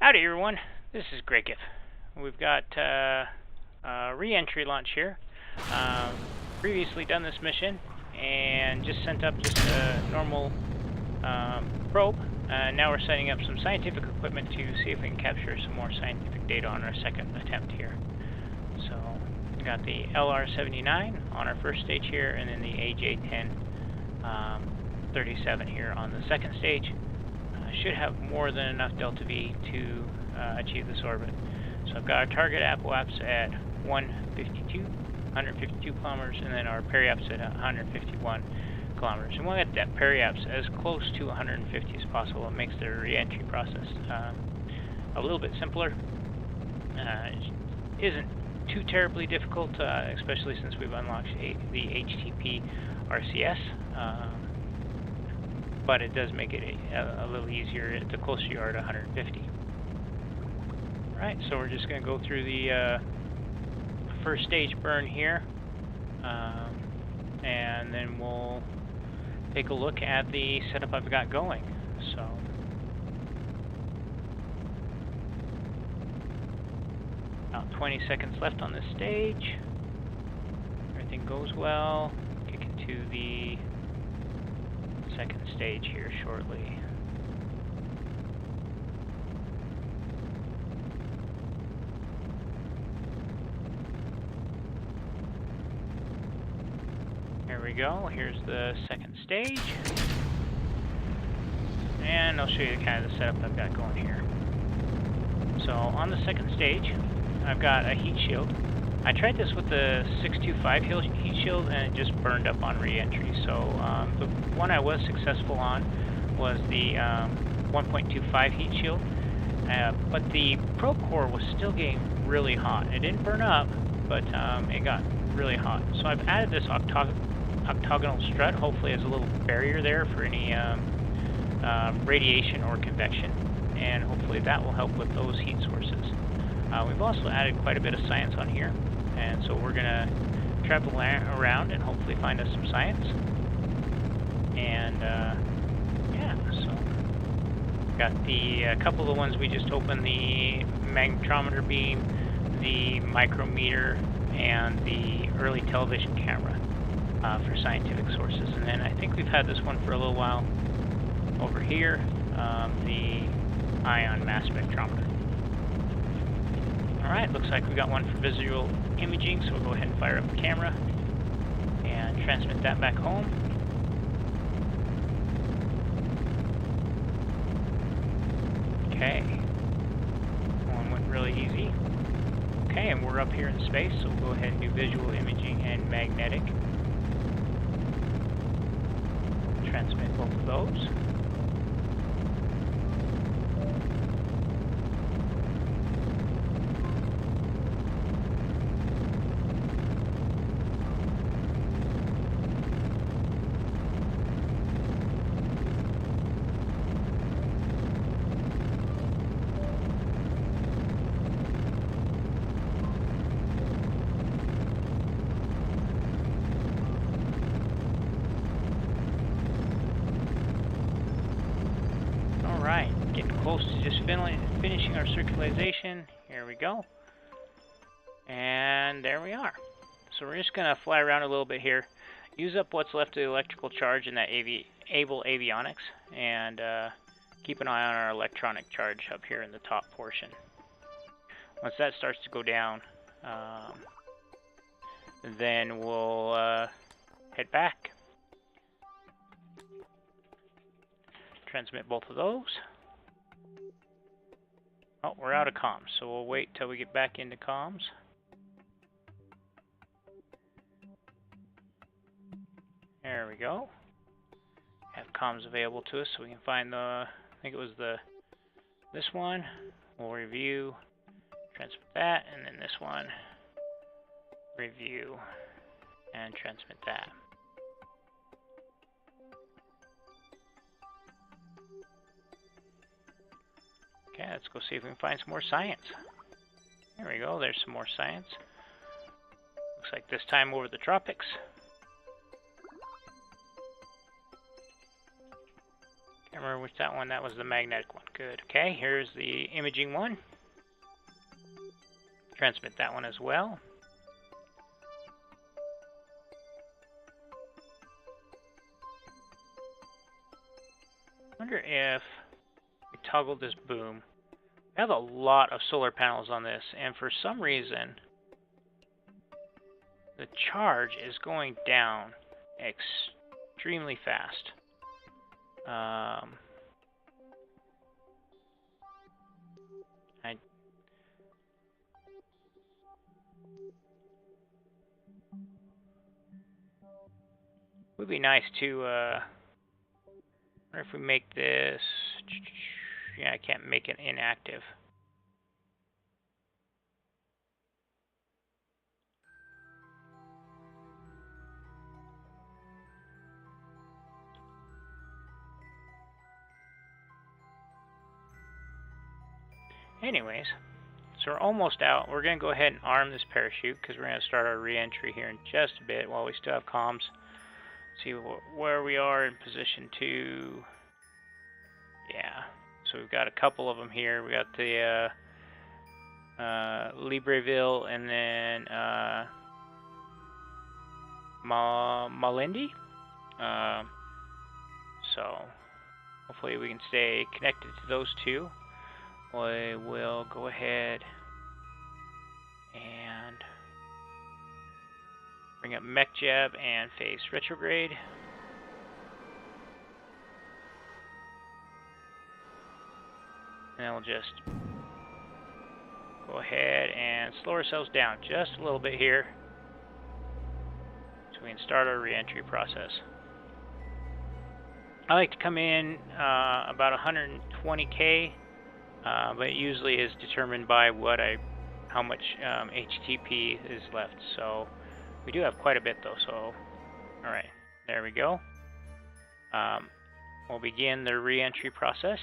Howdy everyone, this is Grakef. We've got a re-entry launch here. Previously done this mission and just sent up just a normal probe. Now we're setting up some scientific equipment to see if we can capture some more scientific data on our second attempt here. So we got the LR79 on our first stage here, and then the AJ10 37 here on the second stage. Should have more than enough delta V to achieve this orbit. So I've got our target apoapse at 152 kilometers, and then our periapse at 151 kilometers. And we'll get that periapse as close to 150 as possible. It makes the re-entry process a little bit simpler. It isn't too terribly difficult, especially since we've unlocked the HTP RCS. But it does make it a little easier the closer you are to 150. Alright, so we're just going to go through the first stage burn here, and then we'll take a look at the setup I've got going. So, about 20 seconds left on this stage. Everything goes well. Kick into the second stage here shortly. Here we go. Here's the second stage. And I'll show you kind of the setup I've got going here. So on the second stage, I've got a heat shield. I tried this with the 625 heat shield and it just burned up on re-entry. So the one I was successful on was the 1.25 heat shield, but the probe core was still getting really hot. It didn't burn up, but it got really hot. So I've added this octagonal strut, hopefully as a little barrier there for any radiation or convection, and hopefully that will help with those heat sources. We've also added quite a bit of science on here, and so we're going to travel around and hopefully find us some science. And yeah, so got the couple of the ones we just opened, the magnetometer beam, the micrometer, and the early television camera for scientific sources. And then I think we've had this one for a little while over here, the ion mass spectrometer. Alright, looks like we got one for visual imaging, so we'll go ahead and fire up the camera and transmit that back home. Okay, one went really easy. Okay, and we're up here in space, so we'll go ahead and do visual imaging and magnetic. Transmit both of those. Alright, getting close to just finishing our circularization. Here we go. And there we are. So we're just going to fly around a little bit here, use up what's left of the electrical charge in that Able avionics, and keep an eye on our electronic charge up here in the top portion. Once that starts to go down, then we'll head back. Transmit both of those. Oh, we're out of comms, so we'll wait till we get back into comms. There we go. Have comms available to us, so we can find the, I think it was this one. We'll review, transmit that, and then this one, review, and transmit that. Okay, let's go see if we can find some more science. There we go, there's some more science. Looks like this time over the tropics. Can't remember which that one, that was the magnetic one. Good. Okay, here's the imaging one. Transmit that one as well. Wonder if we toggle this boom. We have a lot of solar panels on this, and for some reason, the charge is going down extremely fast. Would be nice to, wonder if we make this, yeah, I can't make it inactive. Anyways, so we're almost out. We're going to go ahead and arm this parachute because we're going to start our re-entry here in just a bit while we still have comms. See where we are in position 2. Yeah, so we've got a couple of them here. We got the Libreville and then Malindi. So hopefully we can stay connected to those two. We will go ahead and bring up Mech Jab and face retrograde. And then we'll just go ahead and slow ourselves down just a little bit here so we can start our re-entry process. I like to come in about 120K, but it usually is determined by how much HTP is left. So we do have quite a bit though. So all right, there we go. We'll begin the re-entry process.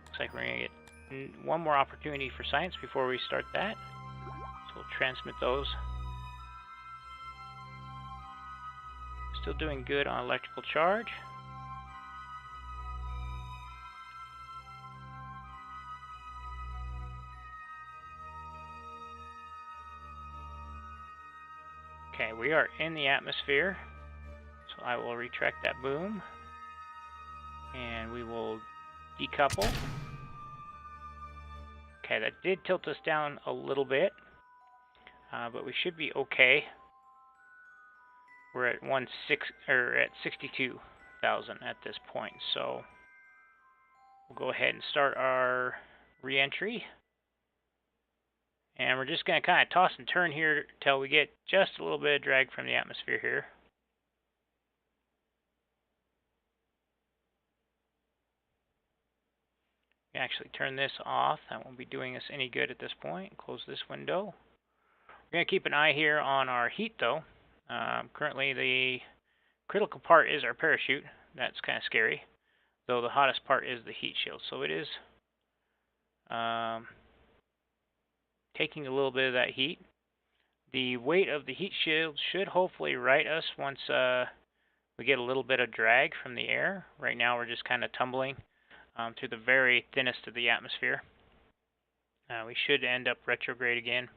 Looks like we're gonna get one more opportunity for science before we start that. So we'll transmit those. Still doing good on electrical charge. Okay, we are in the atmosphere. So I will retract that boom. And we will decouple. Okay, that did tilt us down a little bit. But we should be okay. We're at 62,000 at this point, so we'll go ahead and start our re-entry. And we're just going to kind of toss and turn here till we get just a little bit of drag from the atmosphere here. We actually turn this off. That won't be doing us any good at this point. Close this window. We're going to keep an eye here on our heat though. Currently the critical part is our parachute. That's kind of scary. Though the hottest part is the heat shield. So it is taking a little bit of that heat. The weight of the heat shield should hopefully right us once we get a little bit of drag from the air. Right now we're just kind of tumbling through the very thinnest of the atmosphere. We should end up retrograde again.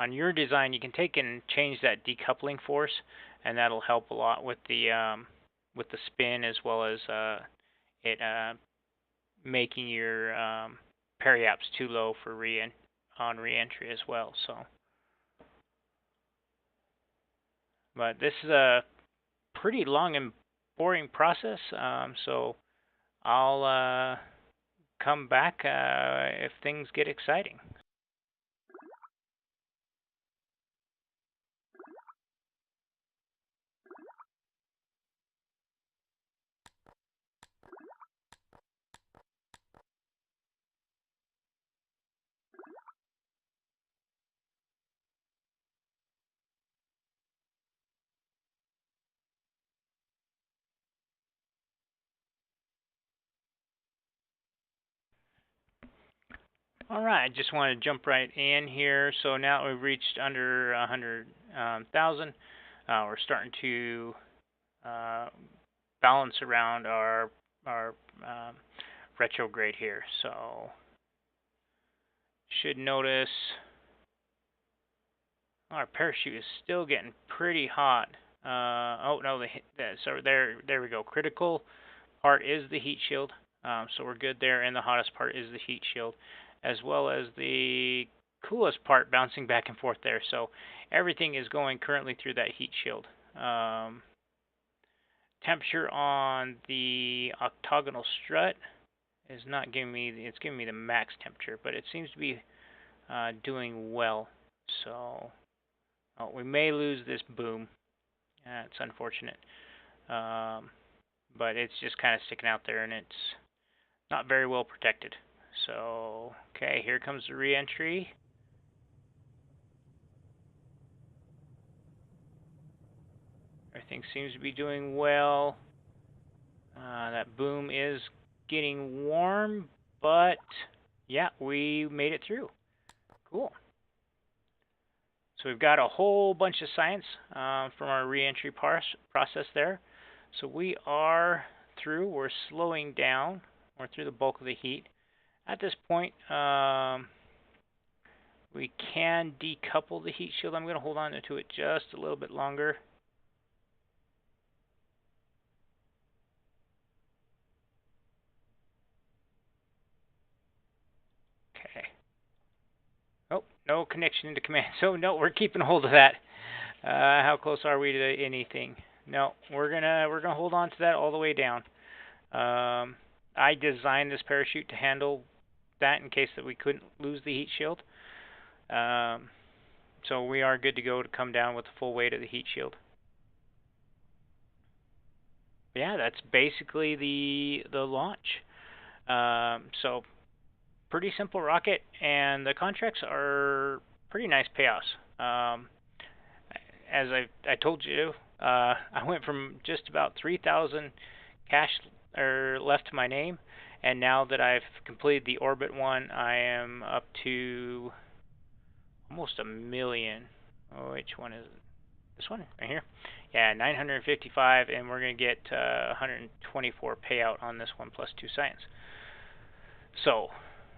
On your design, you can take and change that decoupling force, and that'll help a lot with the spin as well as it making your periaps too low for re-entry as well. So, but this is a pretty long and boring process. So I'll come back if things get exciting. All right, I just want to jump right in here. So now we've reached under 100,000. We're starting to balance around our retrograde here. So should notice our parachute is still getting pretty hot. Oh no, so there we go. Critical part is the heat shield. So we're good there, and the hottest part is the heat shield, as well as the coolest part bouncing back and forth there. So everything is going currently through that heat shield. Temperature on the octagonal strut is not giving me, it's giving me the max temperature, but it seems to be doing well. So we may lose this boom. It's unfortunate. But it's just kind of sticking out there, and it's not very well protected. So, okay, here comes the re-entry. Everything seems to be doing well. That boom is getting warm, but yeah, we made it through. Cool. So we've got a whole bunch of science from our re-entry process there. So we are through. We're slowing down. We're through the bulk of the heat. At this point, we can decouple the heat shield. I'm going to hold on to it just a little bit longer. Okay. Oh, no connection into command. So no, we're keeping hold of that. How close are we to anything? No, we're gonna hold on to that all the way down. I designed this parachute to handle that in case that we couldn't lose the heat shield. So we are good to go to come down with the full weight of the heat shield. Yeah, that's basically the launch. So pretty simple rocket, and the contracts are pretty nice payoffs. As I told you, I went from just about 3,000 cash left to my name, and now that I've completed the orbit one, I am up to almost a million. Oh, which one is it? This one right here. Yeah, 955, and we're gonna get 124 payout on this one plus 2 science. So,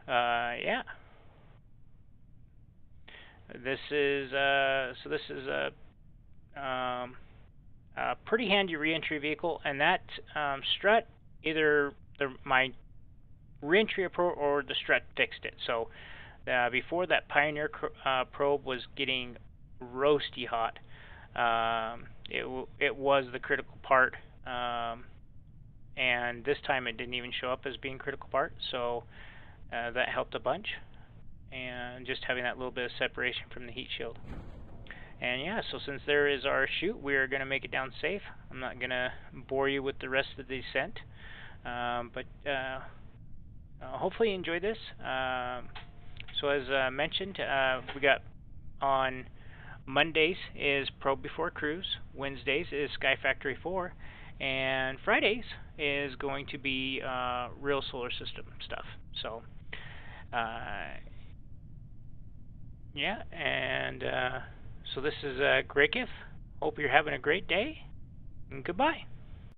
yeah. This is a pretty handy reentry vehicle, and that strut, either my reentry or the strut fixed it. So before, that Pioneer probe was getting roasty hot. It was the critical part, and this time it didn't even show up as being critical part, so that helped a bunch. And just having that little bit of separation from the heat shield. And yeah, so since there is our chute, we are going to make it down safe. I'm not going to bore you with the rest of the descent, but hopefully you enjoyed this. So as mentioned, we got on Mondays is Probe Before Cruise, Wednesdays is Sky Factory 4, and Fridays is going to be real solar system stuff. So yeah, and so this is Grakef. Hope you're having a great day, and goodbye.